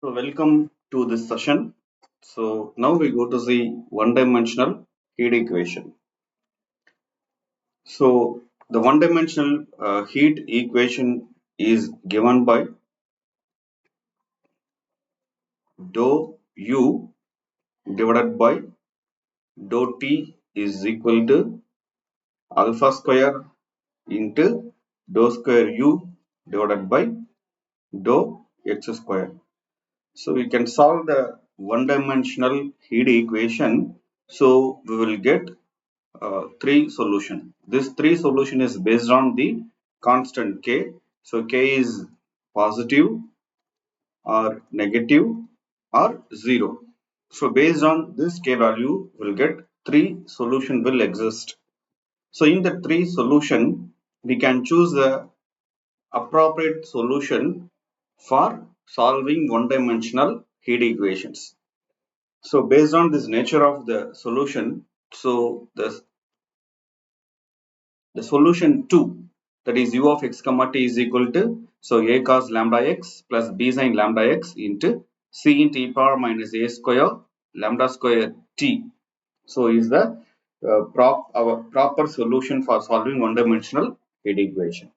So welcome to this session. So now we go to the one-dimensional heat equation. So the one-dimensional heat equation is given by dou U divided by dou T is equal to alpha square into dou square U divided by dou x square. So we can solve the one-dimensional heat equation. So we will get three solution. This three solution is based on the constant k. So k is positive or negative or 0. So based on this k value, we'll get three solution will exist. So in the three solution, we can choose the appropriate solution for solving one-dimensional heat equations. So based on this nature of the solution, so the solution 2, that is u of x comma t is equal to, so a cos lambda x plus b sin lambda x into c into e power minus a square lambda square t. So is the our proper solution for solving one dimensional heat equation.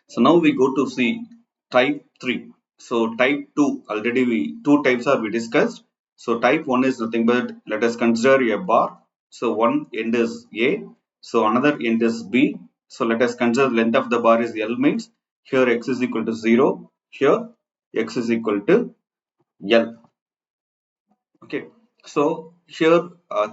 So now we go to see type 3. So type 2, already two types are we discussed. So type 1 is nothing but, let us consider a bar. So one end is A, so another end is B. So let us consider the length of the bar is L, means here x is equal to 0, here x is equal to L. Okay, so here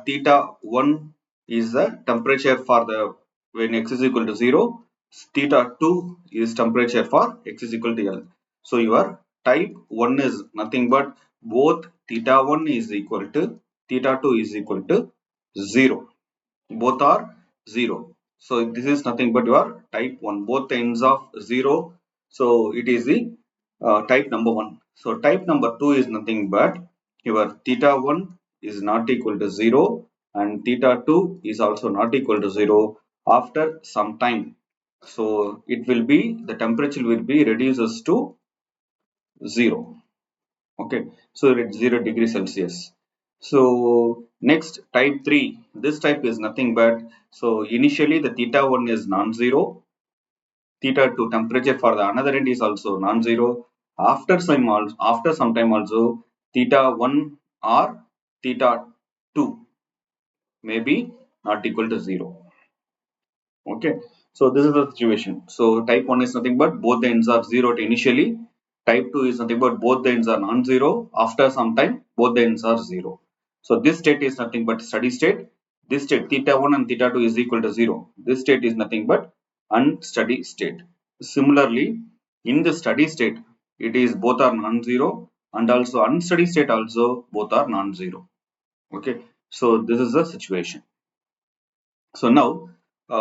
theta 1 is the temperature for the when x is equal to 0, theta 2 is temperature for x is equal to L. So your type 1 is nothing but both theta 1 is equal to theta 2 is equal to 0, both are 0. So this is nothing but your type 1, both ends of 0. So it is the type number 1. So type number 2 is nothing but your theta 1 is not equal to 0 and theta 2 is also not equal to 0 after some time. So it will be, the temperature will be reduces to 0. Okay, so it's 0 degree Celsius. So next type 3, this type is nothing but, so initially the theta 1 is non-zero, theta 2 temperature for the another end is also non-zero, after some time also theta 1 or theta 2 may be not equal to 0. Okay, so this is the situation. So type 1 is nothing but both the ends are 0 initially. Type 2 is nothing but both the ends are non-zero, after some time both the ends are 0. So this state is nothing but steady state. This state theta 1 and theta 2 is equal to 0. This state is nothing but unsteady state. Similarly, in the steady state it is both are non-zero, and also unsteady state also both are non-zero. Okay, so this is the situation. So now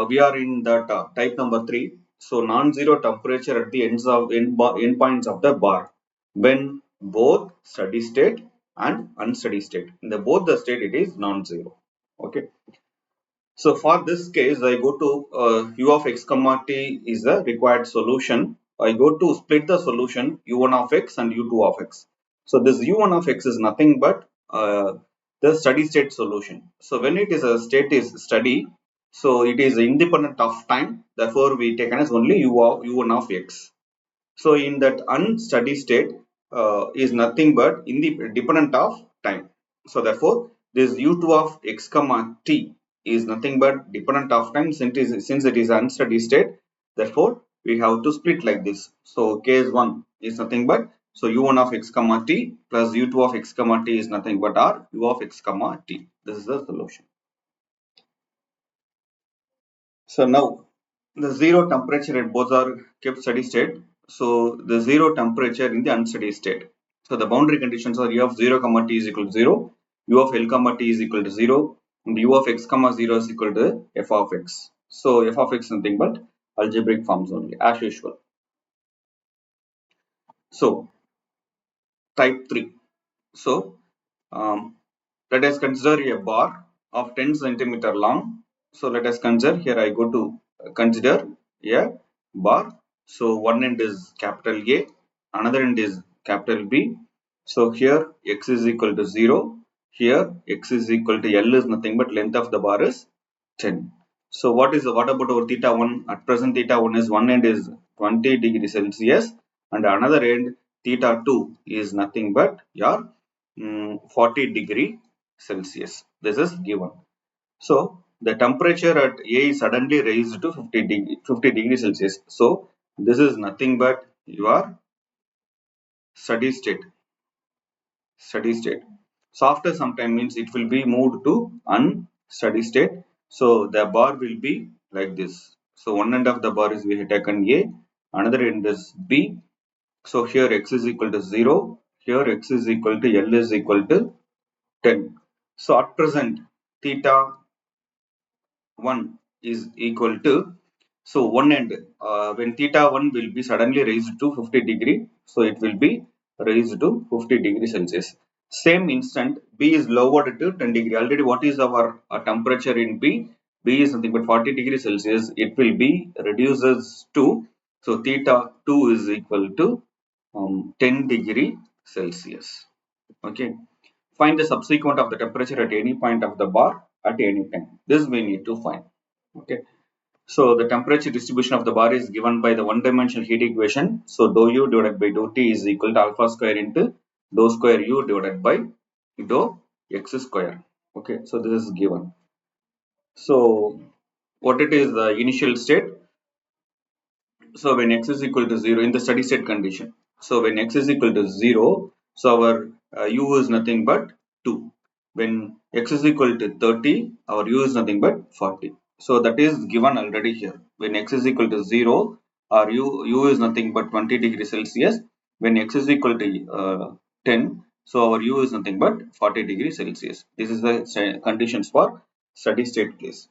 we are in that type number 3. So non-zero temperature at the end points of the bar when both steady state and unsteady state. In the both the state it is non-zero. Okay. So for this case, I go to u of x comma t is the required solution. I go to split the solution u1 of x and u2 of x. So this u1 of x is nothing but the steady state solution. So when it is a state is steady, so it is independent of time. Therefore, we taken as only u1 of x. So in that unsteady state is nothing but independent of time. So therefore, this u2 of x comma t is nothing but dependent of time since it is unsteady state. Therefore, we have to split like this. So case 1 is nothing but, so u1 of x comma t plus u2 of x comma t is nothing but r u of x comma t. This is the solution. So now the zero temperature at both are kept steady state. So the zero temperature in the unsteady state. So the boundary conditions are u of 0 comma t is equal to 0, u of L comma t is equal to 0, and u of x comma 0 is equal to f of x. So f of x nothing but algebraic forms only as usual. So type 3. So let us consider a bar of 10 centimeter long. So let us consider, here I go to consider a bar. So one end is capital A, another end is capital B. So here x is equal to 0. Here x is equal to L is nothing but length of the bar is 10. So what about our theta 1? At present theta 1 is one end is 20 degree Celsius and another end theta 2 is nothing but your 40 degree Celsius. This is given. So the temperature at A is suddenly raised to 50 degree Celsius. So this is nothing but your steady state. Steady state. So after some time means it will be moved to unsteady state. So the bar will be like this. So one end of the bar is we have taken A, another end is B. So here x is equal to 0, here x is equal to L is equal to 10. So at present theta 1 is equal to, so one end when theta 1 will be suddenly raised to 50 degree, so it will be raised to 50 degree Celsius. Same instant B is lowered to 10 degree. Already what is our temperature in B? B is something but 40 degree Celsius. It will be reduces to, so theta 2 is equal to 10 degree Celsius. Okay. Find the subsequent of the temperature at any point of the bar at any time. This we need to find. Okay. So the temperature distribution of the bar is given by the one-dimensional heat equation. So dou U divided by dou T is equal to alpha square into dou square U divided by dou X square. Okay. So this is given. So what it is the initial state? So when x is equal to 0 in the steady state condition. So when x is equal to 0, so our u is nothing but 2. When x is equal to 30, our u is nothing but 40. So that is given already here. When x is equal to 0, our u is nothing but 20 degrees Celsius. When x is equal to 10, so our u is nothing but 40 degrees Celsius. This is the conditions for steady state case.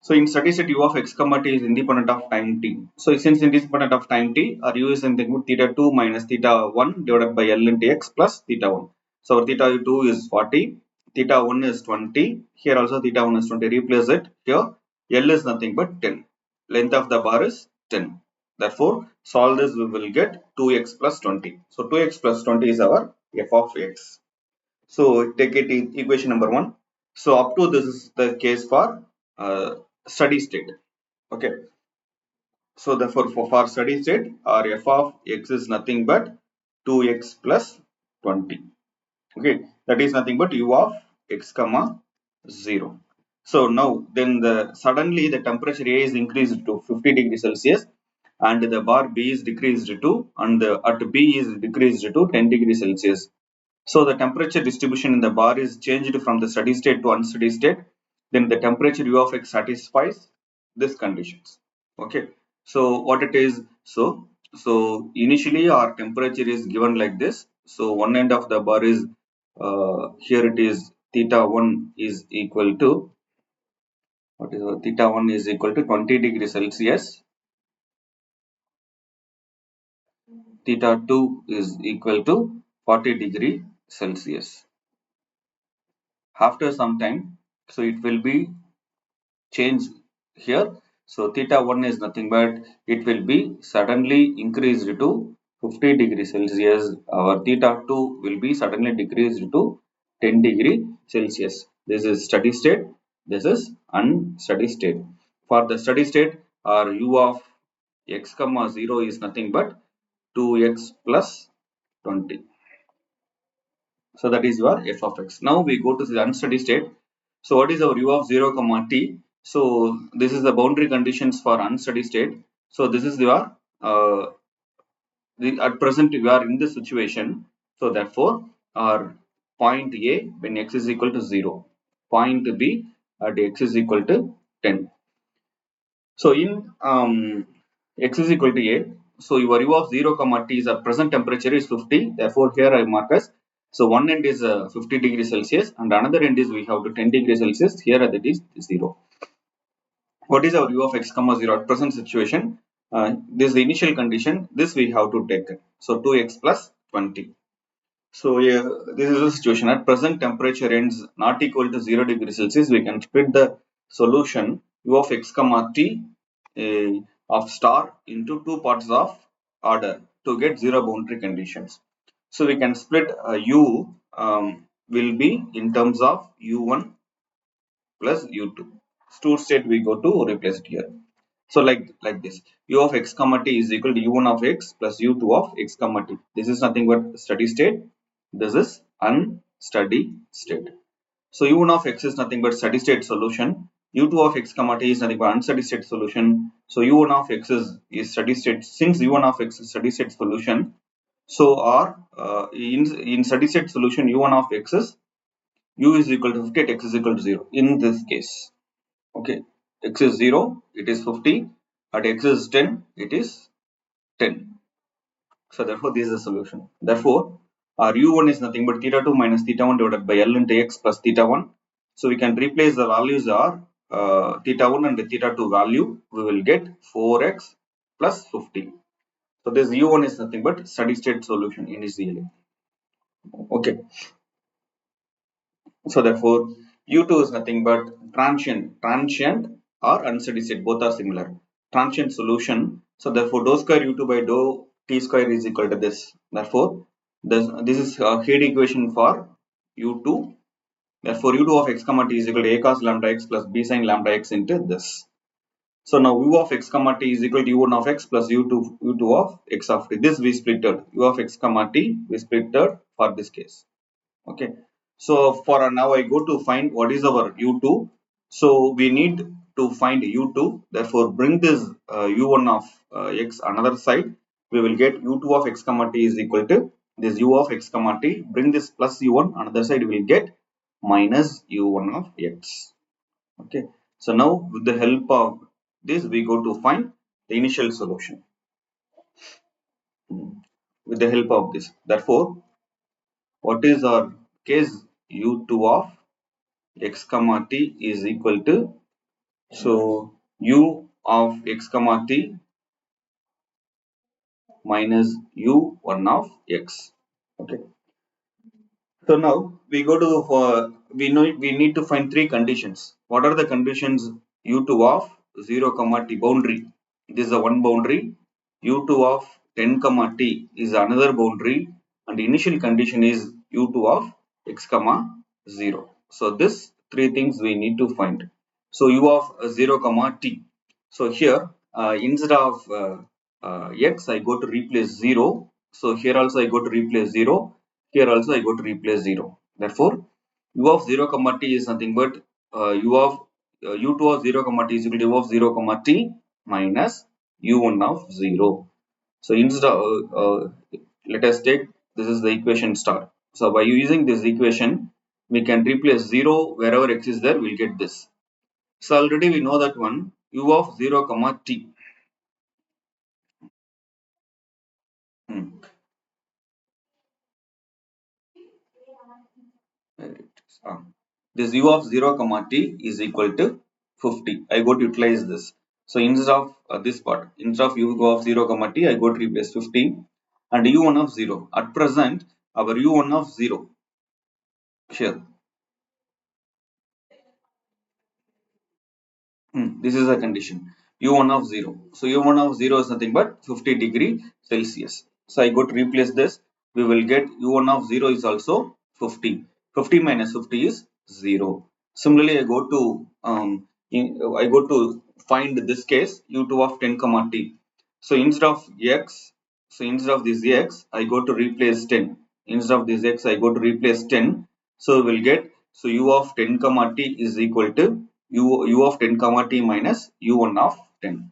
So in steady state u of x comma t is independent of time t. So since independent of time t, our u is something with theta 2 minus theta 1 divided by L into x plus theta 1. So our theta 2 is 40, theta 1 is 20. Here also theta 1 is 20. Replace it. Here L is nothing but 10. Length of the bar is 10. Therefore, solve this we will get 2x plus 20. So 2x plus 20 is our f of x. So take it in equation number 1. So up to this is the case for steady state. Okay. So therefore for steady state our f of x is nothing but 2x plus 20. Okay. That is nothing but u of x comma 0. So now then suddenly the temperature A is increased to 50 degrees Celsius and the bar B is decreased to and at B is decreased to 10 degrees Celsius. So the temperature distribution in the bar is changed from the steady state to unsteady state. Then the temperature U of x satisfies these conditions. Okay. So what it is? So initially our temperature is given like this. So one end of the bar is here it is theta 1 is equal to what is theta 1 is equal to 20 degrees Celsius. Theta 2 is equal to 40 degree Celsius. After some time, so it will be changed here. So theta 1 is nothing but it will be suddenly increased to 50 degrees Celsius. Our theta 2 will be suddenly decreased to 10 degree Celsius. This is steady state. This is unsteady state. For the steady state, our u of x comma 0 is nothing but 2x plus 20. So that is your f of x. Now we go to the unsteady state. So what is our u of 0 comma t? So this is the boundary conditions for unsteady state. So this is your at present we are in this situation. So therefore our point A when x is equal to 0, point B at x is equal to 10. So in x is equal to A, so your u of 0 comma t is a present temperature is 50. Therefore here I mark as, so one end is 50 degrees Celsius and another end is we have to 10 degrees Celsius. Here that is 0. What is our u of x comma 0 at present situation? This is the initial condition. This we have to take. So 2x plus 20. So yeah, this is the situation. At present temperature ends not equal to 0 degrees Celsius. We can split the solution u of x comma t of star into two parts of order. to get zero boundary conditions. So we can split u will be in terms of u1 plus u2. Stored state we go to replace it here. So like this, u of x comma t is equal to u1 of x plus u2 of x comma t. This is nothing but steady state. This is unsteady state. So u1 of x is nothing but steady state solution. u2 of x comma t is nothing but unsteady state solution. So u1 of x is steady state. Since u1 of x is steady state solution, so our in steady state solution u1 of x is u is equal to 50 at x is equal to 0 in this case. Okay, x is 0, it is 50. At x is 10, it is 10. So therefore this is the solution. Therefore our u1 is nothing but theta 2 minus theta 1 divided by L into x plus theta 1. So we can replace the values are theta 1 and the theta 2 value. We will get 4x plus 50. So this u1 is nothing but steady state solution initially. Okay. So therefore, U2 is nothing but transient or unsteady state. Both are similar. Transient solution. So therefore, dou square U2 by dou T square is equal to this. Therefore, this is a head equation for U2. Therefore, U2 of x comma t is equal to a cos lambda x plus b sin lambda x into this. So now u of x comma t is equal to u1 of x plus u2 of x of t. This we splitted. U of x comma t we splitted for this case. Okay, so for now I go to find what is our u2. So we need to find u2. Therefore bring this u1 of x another side. We will get u2 of x comma t is equal to this u of x comma t. Bring this plus u1 another side, we will get minus u1 of x. Okay, so now with the help of this we go to find the initial solution. With the help of this, therefore what is our case? U2 of x comma t is equal to, so u of x comma t minus u1 of x. Okay, so now we go to we need to find three conditions. What are the conditions? U2 of 0 comma t boundary, this is a one boundary. U2 of 10 comma t is another boundary, and the initial condition is u2 of x comma 0. So this three things we need to find. So u of 0 comma t. So here instead of x I go to replace 0. So here also I go to replace 0. Here also I go to replace 0. Therefore u of 0 comma t is nothing but u of u2 of 0 comma t is equal to u of 0 comma t minus u1 of 0. So instead of let us take this is the equation star. So by using this equation we can replace 0 wherever x is there, we'll get this. So already we know that one u of 0 comma t. Hmm. Where it is. This u of 0 comma t is equal to 50. I go to utilize this. So instead of this part, instead of u of 0 comma t, I go to replace 50 and u1 of 0. At present, our u1 of 0 here. This is a condition. U1 of 0. So U1 of 0 is nothing but 50 degree Celsius. So I go to replace this. We will get U1 of 0 is also 50. 50 minus 50 is 0. Similarly, I go to find this case U2 of 10 comma t. So instead of x, so instead of this x, I go to replace 10. Instead of this x, I go to replace 10. So we will get, so u of 10 comma t is equal to u of 10 comma t minus u1 of 10.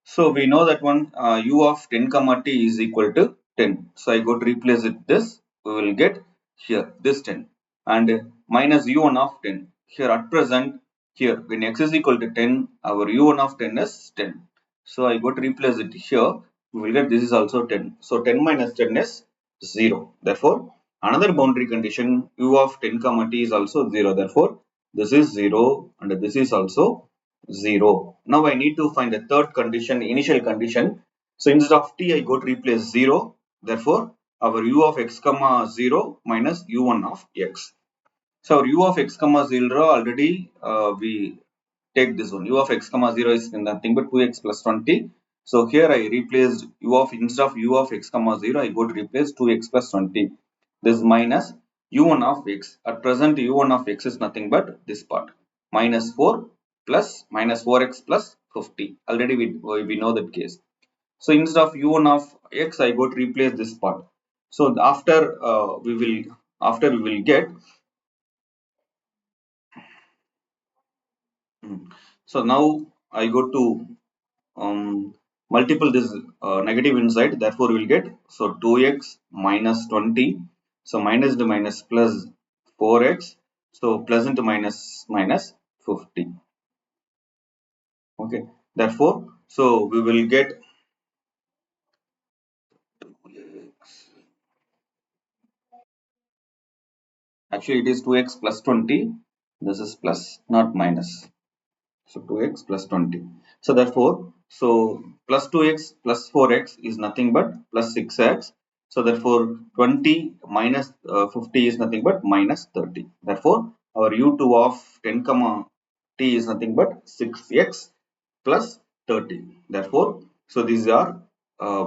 So we know that one u of 10 comma t is equal to 10. So I go to replace it this. We will get here this 10 and minus u1 of 10. Here at present, here when x is equal to 10, our u1 of 10 is 10. So I go to replace it here. We will get this is also 10. So 10 minus 10 is 0. Therefore, another boundary condition u of 10 comma t is also 0. Therefore, this is 0 and this is also 0. Now I need to find the third condition, initial condition. So instead of t, I go to replace 0. Therefore, our u of x comma 0 minus u1 of x. So our u of x comma 0 already we take this one. U of x comma 0 is nothing but 2x plus 20. So here I replaced u of instead of u of x comma 0, I go to replace 2x plus 20. This minus u1 of x. At present u1 of x is nothing but this part. Minus 4 plus minus 4x plus 50. Already we know that case. So instead of u1 of x, I go to replace this part. So after we will get. So now I go to multiple this negative inside, therefore we will get, so 2x minus 20, so minus to minus plus 4x, so plus into minus minus 50. Okay, therefore so we will get, actually it is 2x plus 20, this is plus not minus. So 2x plus 20. So therefore, so plus 2x plus 4x is nothing but plus 6x. So therefore, 20 minus 50 is nothing but minus 30. Therefore, our u2 of 10 comma t is nothing but 6x plus 30. Therefore, so these are uh,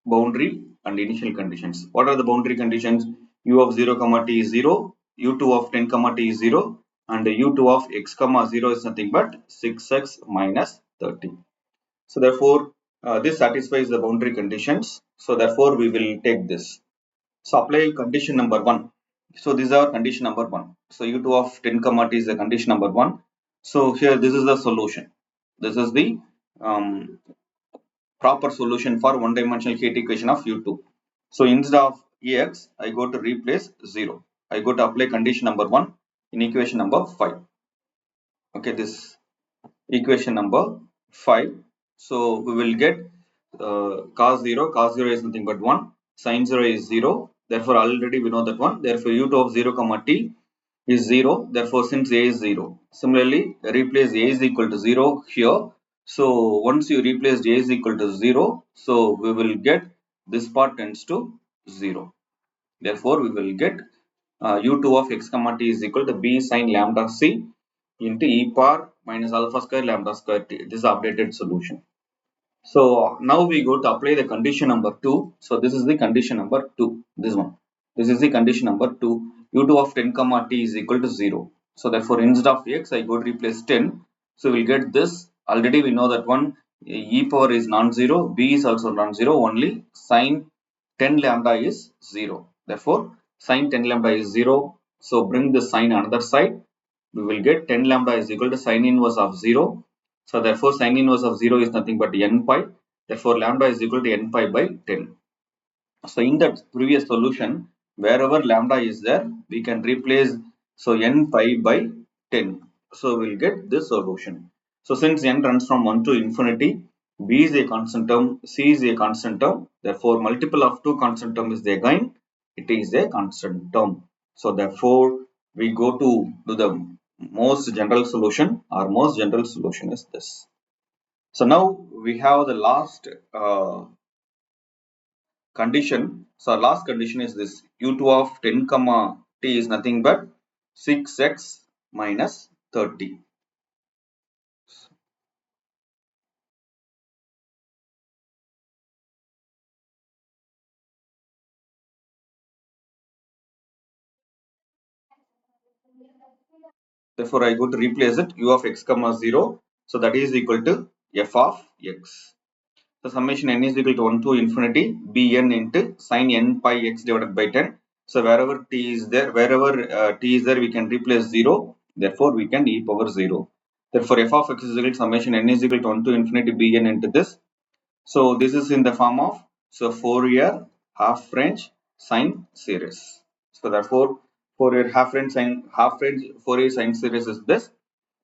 boundary and initial conditions. What are the boundary conditions? U of 0 comma t is 0, u2 of 10 comma t is 0, and u2 of x comma 0 is nothing but 6x minus 30. So therefore this satisfies the boundary conditions, so therefore we will take this. So apply condition number 1. So these are condition number 1. So u2 of 10 comma t is the condition number 1. So here this is the solution. This is the um, proper solution for one dimensional heat equation of u2. So instead of Ax, I go to replace 0. I go to apply condition number 1 in equation number 5. Okay, this equation number 5. So we will get cos 0. Cos 0 is nothing but 1. Sin 0 is 0. Therefore, already we know that one. Therefore, u2 of 0 comma t is 0. Therefore, since a is 0. Similarly, replace a is equal to 0 here. So once you replace a is equal to 0, so we will get this part tends to 0. Therefore, we will get u2 of x comma t is equal to b sin lambda c into e power minus alpha square lambda square t. This is the updated solution. So now we go to apply the condition number 2. So this is the condition number 2. This one. This is the condition number 2. u2 of 10 comma t is equal to 0. So therefore instead of x, I go to replace 10. So we'll get this. Already we know that one, e power is non-zero, b is also non-zero, only sine 10 lambda is 0. Therefore sine 10 lambda is 0. So bring the sign another side. We will get 10 lambda is equal to sine inverse of 0. So therefore sine inverse of 0 is nothing but n pi. Therefore lambda is equal to n pi by 10. So in that previous solution, wherever lambda is there, we can replace, so n pi by 10. So we'll get this solution. So since n runs from 1 to infinity, b is a constant term, c is a constant term. Therefore multiple of two constant term is there again. It is a constant term. So therefore we go to the most general solution. Our most general solution is this. So now we have the last condition. So our last condition is this: u2 of 10 comma t is nothing but 6x minus 30. Therefore I go to replace it, u of x comma 0. So that is equal to f of x. The summation n is equal to 1 to infinity bn into sin n pi x divided by 10. So wherever t is there, t is there, we can replace 0. Therefore we can e power 0. Therefore f of x is equal to summation n is equal to 1 to infinity bn into this. So this is in the form of, so Fourier half range sine series. So therefore Fourier half range Fourier sine series is this.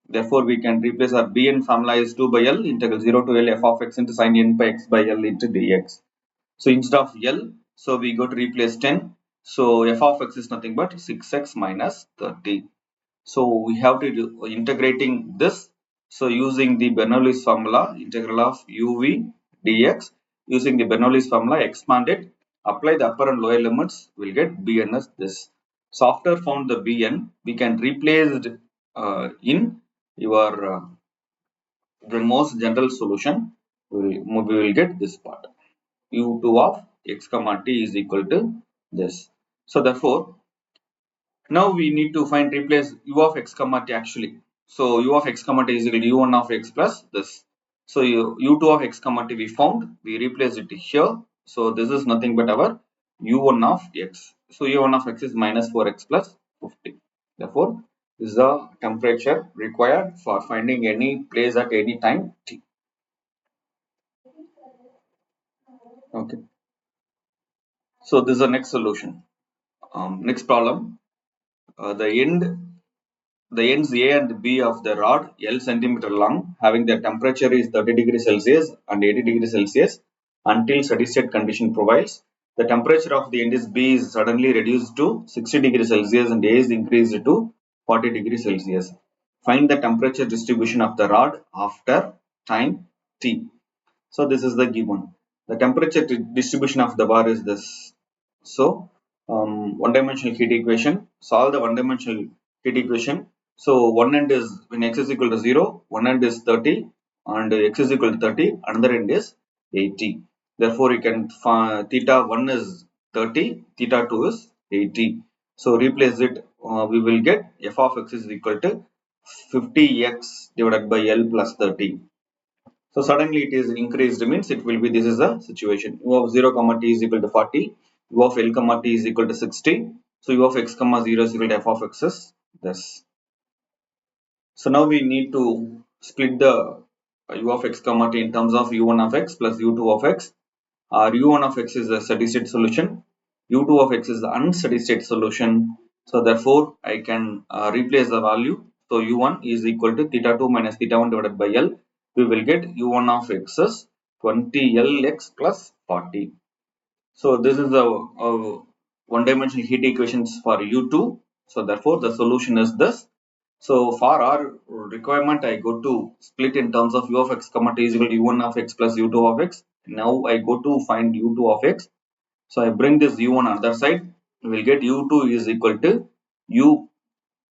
Therefore we can replace our bn formula is 2 by L integral 0 to L f of x into sin n by x by L into dx. So instead of L, so we go to replace 10. So f of x is nothing but 6x minus 30. So we have to do integrating this. So using the Bernoulli's formula, integral of uv dx, using the Bernoulli's formula, expand it, apply the upper and lower limits, we'll get bn as this. So after found the bn, we can replace it in your the most general solution. we will get this part. U2 of x comma t is equal to this. So therefore, now we need to find replace u of x comma t actually. So u of x comma t is equal to u1 of x plus this. So u2 of x comma t we found, we replace it here. So this is nothing but our u1 of x. So u1 of x is minus 4x plus 50. Therefore, this is the temperature required for finding any place at any time t. Okay. So this is the next solution. Next problem. The ends A and B of the rod L centimeter long, having the temperature is 30 degrees Celsius and 80 degrees Celsius until steady state condition prevails. The temperature of the end is B is suddenly reduced to 60 degrees Celsius and A is increased to 40 degrees Celsius. Find the temperature distribution of the rod after time T. So this is the given. The temperature distribution of the bar is this. So one-dimensional heat equation. Solve the one-dimensional heat equation. So one end is when x is equal to 0, one end is 30 and x is equal to 30, another end is 80. Therefore, you can find theta 1 is 30, theta 2 is 80. So replace it, we will get f of x is equal to 50x divided by L plus 30. So suddenly it is increased means it will be, this is the situation. U of 0 comma t is equal to 40, U of L comma t is equal to 60. So U of x comma 0 is equal to f of x is this. So now we need to split the U of x comma t in terms of U1 of x plus U2 of x. Our U1 of x is the steady state solution. U2 of x is the unsteady state solution. So therefore, I can replace the value. So U1 is equal to theta 2 minus theta 1 divided by L. We will get U1 of x is 20Lx plus 40. So this is the one-dimensional heat equations for U2. So therefore, the solution is this. So for our requirement, I go to split in terms of u of x comma t is equal to u1 of x plus u2 of x. Now I go to find u2 of x. So I bring this u1 on the other side. We will get u2 is equal to u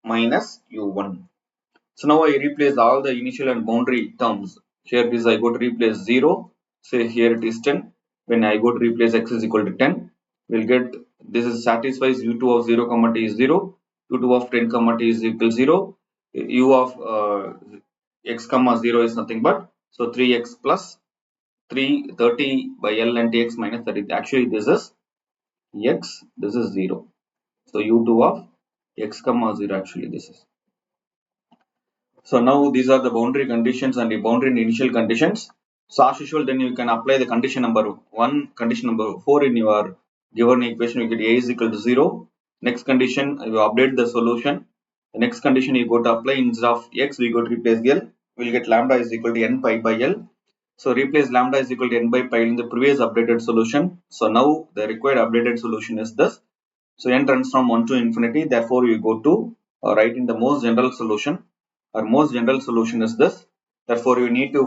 minus u1. So now I replace all the initial and boundary terms. Here is I go to replace 0. Say here it is 10. When I go to replace x is equal to 10, we'll get this is satisfies u2 of 0 comma t is 0, u2 of 10 comma t is equal to 0, u of x comma 0 is nothing but so 3x plus 330 by L and tx minus 30. Actually, this is x, this is 0. So u2 of x comma 0 actually this is. So now these are the boundary conditions and the boundary and initial conditions. So as usual, then you can apply the condition number 1, condition number 4 in your given equation. You get A is equal to 0. Next condition, you update the solution. The next condition you go to apply instead of x, we go to replace L. We will get lambda is equal to n pi by L. So replace lambda is equal to n by pi in the previous updated solution. So now the required updated solution is this. So n runs from 1 to infinity. Therefore, you go to write in the most general solution. Our most general solution is this. Therefore, you need to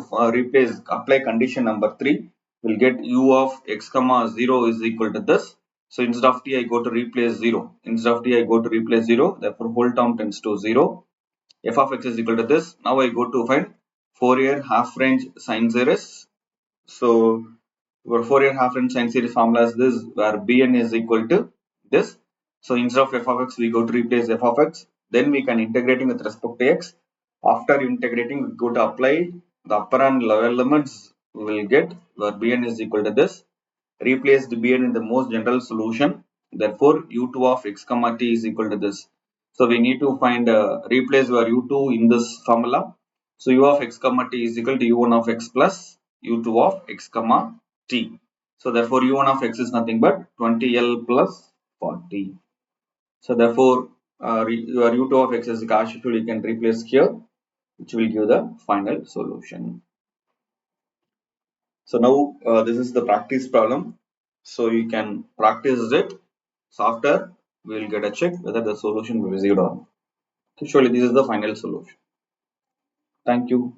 apply condition number 3. We'll get u of x comma 0 is equal to this. So instead of t, I go to replace 0. Instead of t, I go to replace 0. Therefore, whole term tends to 0. F of x is equal to this. Now I go to find Fourier half range sine series. So our Fourier half range sine series formula is this, where Bn is equal to this. So instead of f of x, we go to replace f of x. Then we can integrating with respect to x. After integrating, we go to apply the upper and lower limits. We will get where Bn is equal to this. Replace the Bn in the most general solution. Therefore, u2 of x comma t is equal to this. So we need to find replace where u2 in this formula. So u of x comma t is equal to u1 of x plus u2 of x comma t. So therefore u1 of x is nothing but 20L plus 40. So therefore your u2 of x is as usual, you can replace here, which will give the final solution. So now this is the practice problem. So you can practice it. So after we will get a check whether the solution will be received or not. Usually this is the final solution. Thank you.